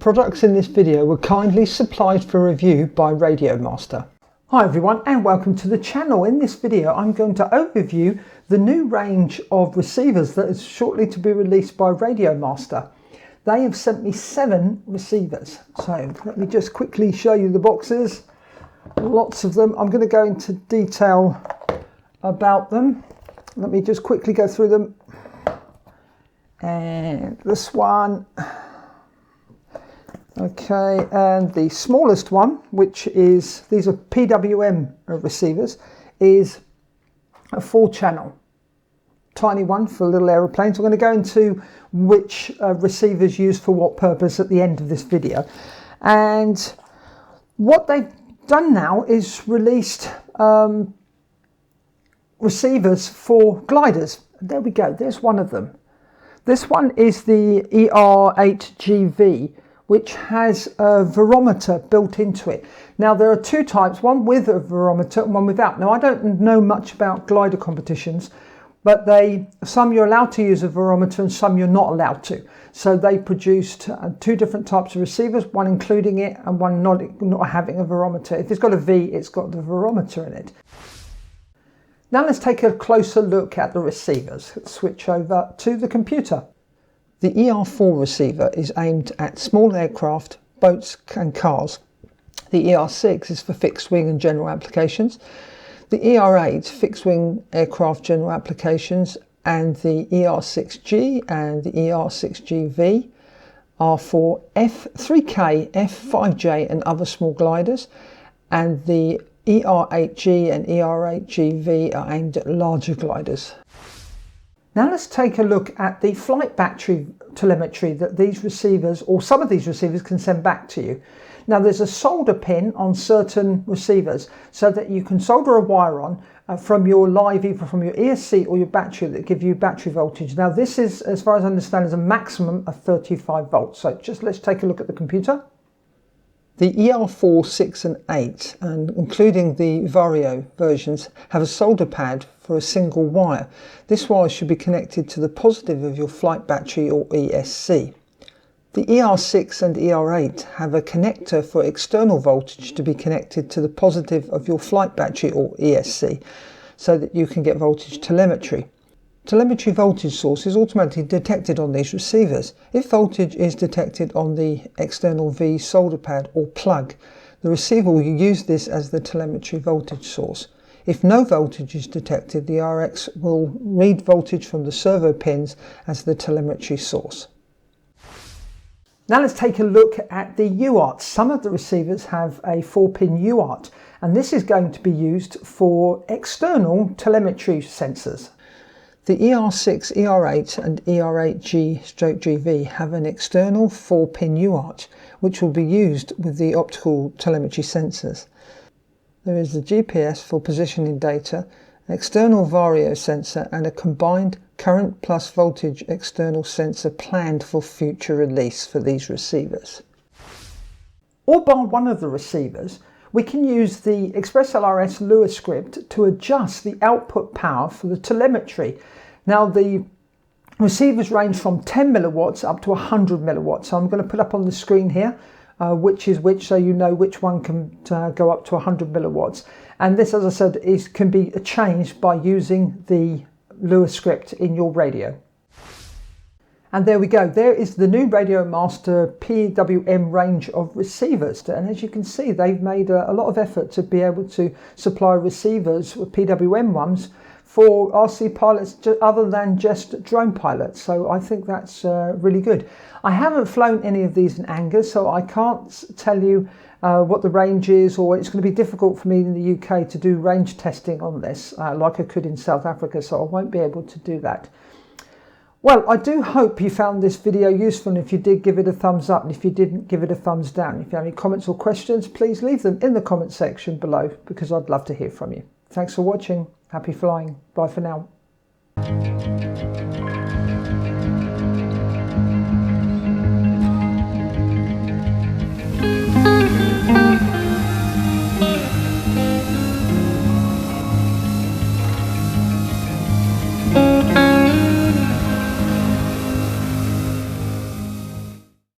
products in this video were kindly supplied for review by RadioMaster. Hi everyone and welcome to the channel. In this video I'm going to overview the new range of receivers that is shortly to be released by RadioMaster. They have sent me 7 receivers. So let me just quickly show you the boxes. Lots of them. I'm going to go into detail about them. Let me just quickly go through them. And this one. Okay, and the smallest one, which is, these are PWM receivers, is a 4-channel. Tiny one for little aeroplanes. I'm going to go into which receivers used for what purpose at the end of this video. And what they've done now is released receivers for gliders. There we go, there's one of them. This one is the ER8GV, which has a variometer built into it. Now there are 2 types, one with a variometer and one without. Now I don't know much about glider competitions, but some you're allowed to use a variometer and some you're not allowed to. So they produced 2 different types of receivers, one including it and one not having a variometer. If it's got a V, it's got the variometer in it. Now let's take a closer look at the receivers. Let's switch over to the computer. The ER4 receiver is aimed at small aircraft, boats and cars. The ER6 is for fixed wing and general applications. The ER8 fixed wing aircraft general applications, and the ER6G and the ER6GV are for F3K, F5J and other small gliders, and the ER8G and ER8GV are aimed at larger gliders. Now let's take a look at the flight battery telemetry that these receivers, or some of these receivers, can send back to you. Now there's a solder pin on certain receivers so that you can solder a wire on from your live, either from your ESC or your battery, that give you battery voltage. Now this is, as far as I understand, is a maximum of 35 volts. So just let's take a look at the computer. The ER4, 6 and 8, and including the Vario versions, have a solder pad for a single wire. This wire should be connected to the positive of your flight battery or ESC. The ER6 and ER8 have a connector for external voltage to be connected to the positive of your flight battery or ESC, so that you can get voltage telemetry. Telemetry voltage source is automatically detected on these receivers. If voltage is detected on the external V solder pad or plug, the receiver will use this as the telemetry voltage source. If no voltage is detected, the RX will read voltage from the servo pins as the telemetry source. Now let's take a look at the UART. Some of the receivers have a 4-pin UART, and this is going to be used for external telemetry sensors. The ER6, ER8 and ER8G/GV have an external 4-pin UART, which will be used with the optical telemetry sensors. There is the GPS for positioning data, an external vario sensor and a combined current plus voltage external sensor planned for future release for these receivers. All bar one of the receivers, we can use the Express LRS Lua script to adjust the output power for the telemetry. Now the receivers range from 10 milliwatts up to 100 milliwatts. So I'm going to put up on the screen here which is which, so you know which one can go up to 100 milliwatts. And this, as I said, can be changed by using the Lua script in your radio. And there we go, there is the new RadioMaster PWM range of receivers. And as you can see, they've made a lot of effort to be able to supply receivers with PWM ones for RC pilots other than just drone pilots. So I think that's really good. I haven't flown any of these in anger, so I can't tell you what the range is, or it's going to be difficult for me in the UK to do range testing on this like I could in South Africa, so I won't be able to do that. Well, I do hope you found this video useful, and if you did, give it a thumbs up, and if you didn't, give it a thumbs down. If you have any comments or questions, please leave them in the comment section below, because I'd love to hear from you. Thanks for watching. Happy flying. Bye for now.